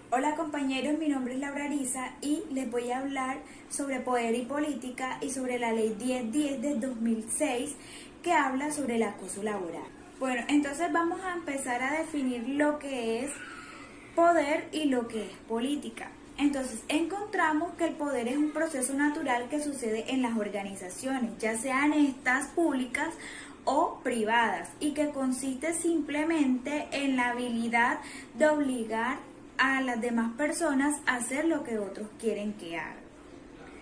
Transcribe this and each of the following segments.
Hola compañeros, mi nombre es Laura Ariza y les voy a hablar sobre poder y política y sobre la ley 1010 de 2006 que habla sobre el acoso laboral. Bueno, entonces vamos a empezar a definir lo que es poder y lo que es política. Entonces encontramos que el poder es un proceso natural que sucede en las organizaciones, ya sean estas públicas o privadas, y que consiste simplemente en la habilidad de obligar a las demás personas a hacer lo que otros quieren que hagan.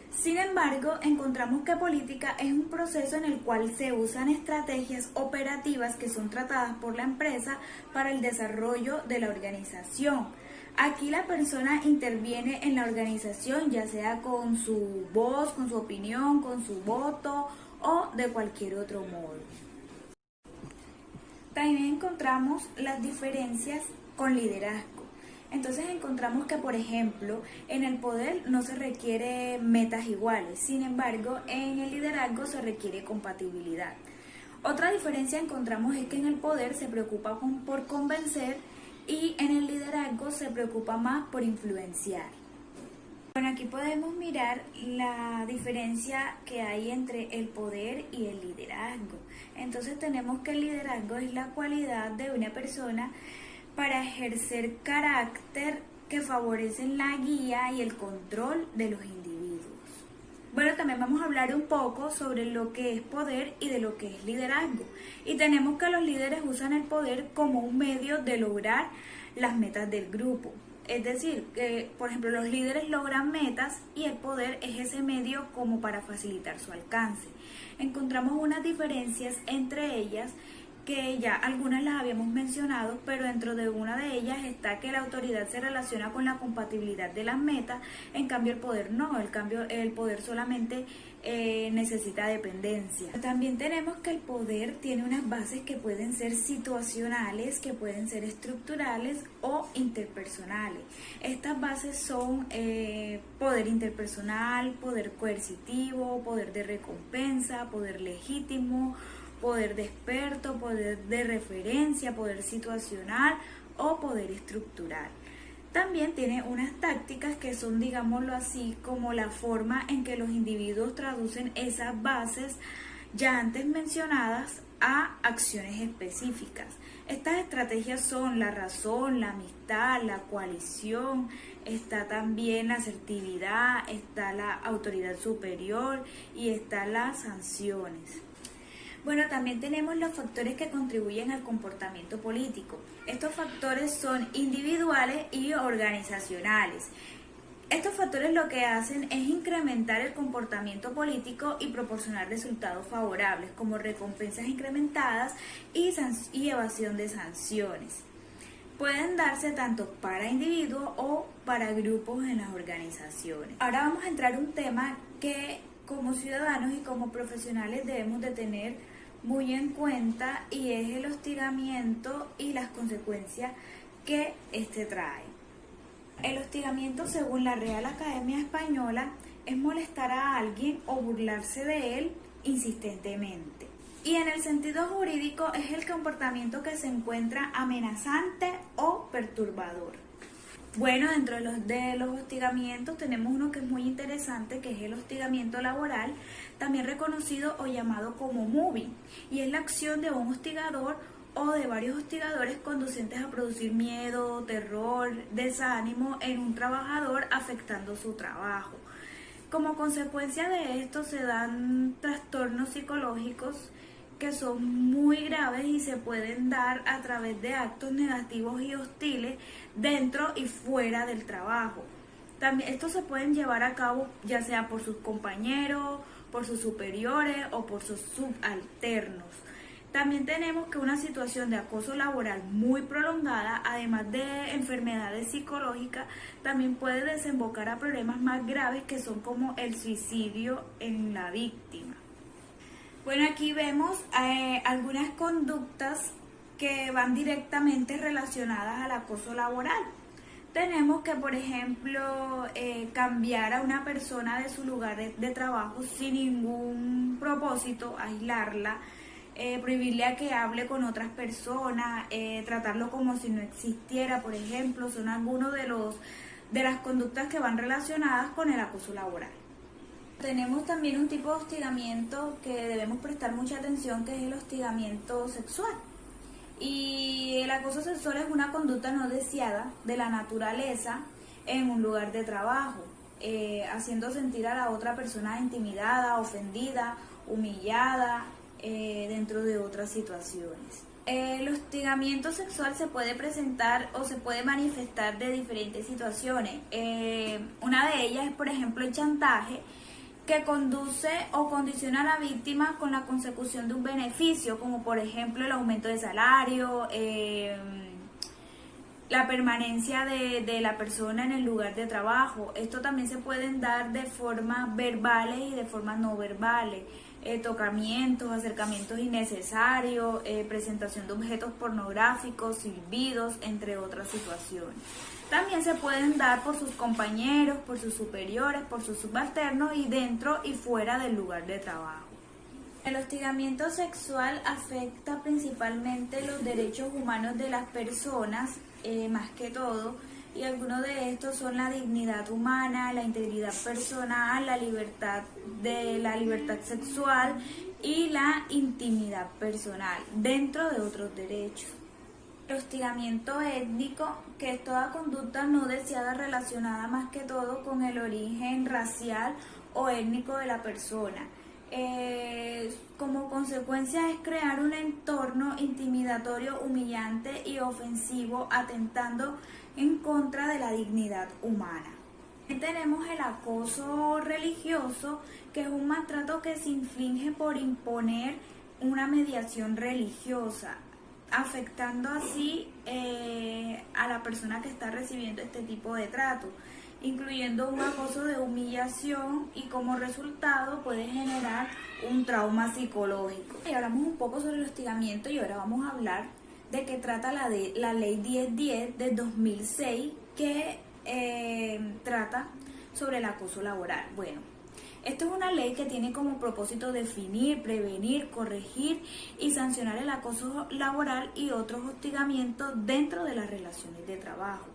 Sin embargo, encontramos que política es un proceso en el cual se usan estrategias operativas que son tratadas por la empresa para el desarrollo de la organización. Aquí la persona interviene en la organización, ya sea con su voz, con su opinión, con su voto o de cualquier otro modo. También encontramos las diferencias con liderazgo. Entonces encontramos que, por ejemplo, en el poder no se requiere metas iguales, sin embargo, en el liderazgo se requiere compatibilidad. Otra diferencia encontramos es que en el poder se preocupa por convencer y en el liderazgo se preocupa más por influenciar. Bueno, aquí podemos mirar la diferencia que hay entre el poder y el liderazgo. Entonces tenemos que el liderazgo es la cualidad de una persona para ejercer carácter que favorecen la guía y el control de los individuos. Bueno, también vamos a hablar un poco sobre lo que es poder y de lo que es liderazgo. Y tenemos que los líderes usan el poder como un medio de lograr las metas del grupo. Es decir, que por ejemplo los líderes logran metas y el poder es ese medio como para facilitar su alcance. Encontramos unas diferencias entre ellas que ya algunas las habíamos mencionado, pero dentro de una de ellas está que la autoridad se relaciona con la compatibilidad de las metas, en cambio el poder no, el poder solamente necesita dependencia. También tenemos que el poder tiene unas bases que pueden ser situacionales, que pueden ser estructurales o interpersonales. Estas bases son poder interpersonal, poder coercitivo, poder de recompensa, poder legítimo, poder de experto, poder de referencia, poder situacional o poder estructural. También tiene unas tácticas que son, digámoslo así, como la forma en que los individuos traducen esas bases ya antes mencionadas a acciones específicas. Estas estrategias son la razón, la amistad, la coalición, está también la asertividad, está la autoridad superior y están las sanciones. Bueno, también tenemos los factores que contribuyen al comportamiento político. Estos factores son individuales y organizacionales. Estos factores lo que hacen es incrementar el comportamiento político y proporcionar resultados favorables, como recompensas incrementadas y evasión de sanciones. Pueden darse tanto para individuos o para grupos en las organizaciones. Ahora vamos a entrar a un tema que como ciudadanos y como profesionales debemos de tener muy en cuenta, y es el hostigamiento y las consecuencias que este trae. El hostigamiento, según la Real Academia Española, es molestar a alguien o burlarse de él insistentemente. Y en el sentido jurídico es el comportamiento que se encuentra amenazante o perturbador. Bueno, dentro de los hostigamientos tenemos uno que es muy interesante, que es el hostigamiento laboral, también reconocido o llamado como mobbing, y es la acción de un hostigador o de varios hostigadores conducentes a producir miedo, terror, desánimo en un trabajador, afectando su trabajo. Como consecuencia de esto se dan trastornos psicológicos que son muy graves y se pueden dar a través de actos negativos y hostiles dentro y fuera del trabajo. También estos se pueden llevar a cabo ya sea por sus compañeros, por sus superiores o por sus subalternos. También tenemos que una situación de acoso laboral muy prolongada, además de enfermedades psicológicas, también puede desembocar a problemas más graves que son como el suicidio en la víctima. Bueno, aquí vemos algunas conductas que van directamente relacionadas al acoso laboral. Tenemos que, por ejemplo, cambiar a una persona de su lugar de trabajo sin ningún propósito, aislarla, prohibirle a que hable con otras personas, tratarlo como si no existiera, por ejemplo, son algunos de las conductas que van relacionadas con el acoso laboral. Tenemos también un tipo de hostigamiento que debemos prestar mucha atención, que es el hostigamiento sexual. Y el acoso sexual es una conducta no deseada de la naturaleza en un lugar de trabajo, haciendo sentir a la otra persona intimidada, ofendida, humillada, dentro de otras situaciones. El hostigamiento sexual se puede presentar o se puede manifestar de diferentes situaciones. Una de ellas es, por ejemplo, el chantaje, que conduce o condiciona a la víctima con la consecución de un beneficio, como por ejemplo el aumento de salario, la permanencia de la persona en el lugar de trabajo. Esto también se pueden dar de formas verbales y de formas no verbales. Tocamientos, acercamientos innecesarios, presentación de objetos pornográficos, silbidos, entre otras situaciones. También se pueden dar por sus compañeros, por sus superiores, por sus subalternos y dentro y fuera del lugar de trabajo. El hostigamiento sexual afecta principalmente los derechos humanos de las personas, más que todo, y algunos de estos son la dignidad humana, la integridad personal, la libertad sexual y la intimidad personal, dentro de otros derechos. El hostigamiento étnico, que es toda conducta no deseada relacionada más que todo con el origen racial o étnico de la persona. Como consecuencia es crear un entorno intimidatorio, humillante y ofensivo, atentando en contra de la dignidad humana. Tenemos el acoso religioso, que es un maltrato que se inflige por imponer una mediación religiosa, afectando así a la persona que está recibiendo este tipo de trato, incluyendo un acoso de humillación, y como resultado puede generar un trauma psicológico. Y hablamos un poco sobre el hostigamiento y ahora vamos a hablar de qué trata la ley 1010 de 2006, que trata sobre el acoso laboral. Bueno, esto es una ley que tiene como propósito definir, prevenir, corregir y sancionar el acoso laboral y otros hostigamientos dentro de las relaciones de trabajo.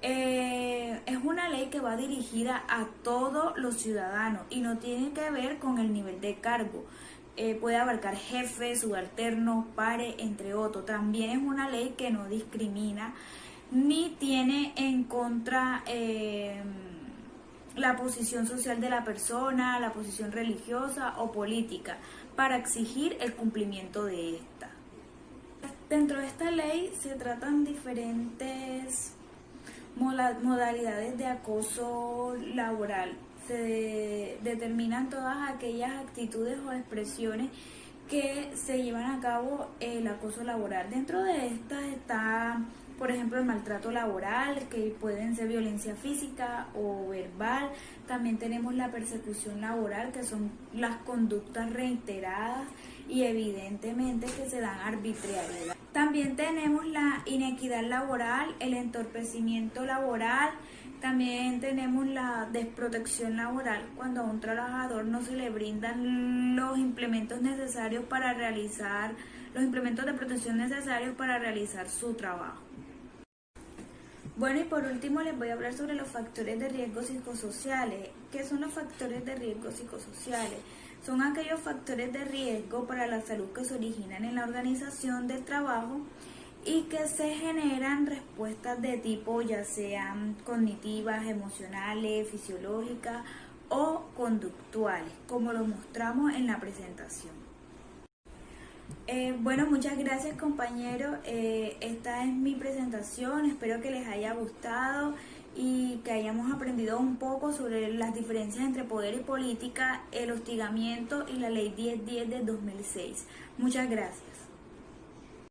Es una ley que va dirigida a todos los ciudadanos y no tiene que ver con el nivel de cargo. Puede abarcar jefes, subalternos, pares, entre otros. También es una ley que no discrimina ni tiene en contra la posición social de la persona, la posición religiosa o política, para exigir el cumplimiento de esta. Dentro de esta ley se tratan diferentes modalidades de acoso laboral. Se determinan todas aquellas actitudes o expresiones que se llevan a cabo el acoso laboral. Dentro de estas está, por ejemplo, el maltrato laboral, que pueden ser violencia física o verbal. También tenemos la persecución laboral, que son las conductas reiteradas y evidentemente que se dan arbitrariedad. También tenemos la inequidad laboral, el entorpecimiento laboral. También tenemos la desprotección laboral, cuando a un trabajador no se le brindan los implementos necesarios para realizar, los implementos de protección necesarios para realizar su trabajo. Bueno, y por último les voy a hablar sobre los factores de riesgo psicosociales. ¿Qué son los factores de riesgo psicosociales? Son aquellos factores de riesgo para la salud que se originan en la organización del trabajo y que se generan respuestas de tipo ya sean cognitivas, emocionales, fisiológicas o conductuales, como lo mostramos en la presentación. Bueno, muchas gracias compañeros, esta es mi presentación, espero que les haya gustado y que hayamos aprendido un poco sobre las diferencias entre poder y política, el hostigamiento y la ley 1010 del 2006. Muchas gracias.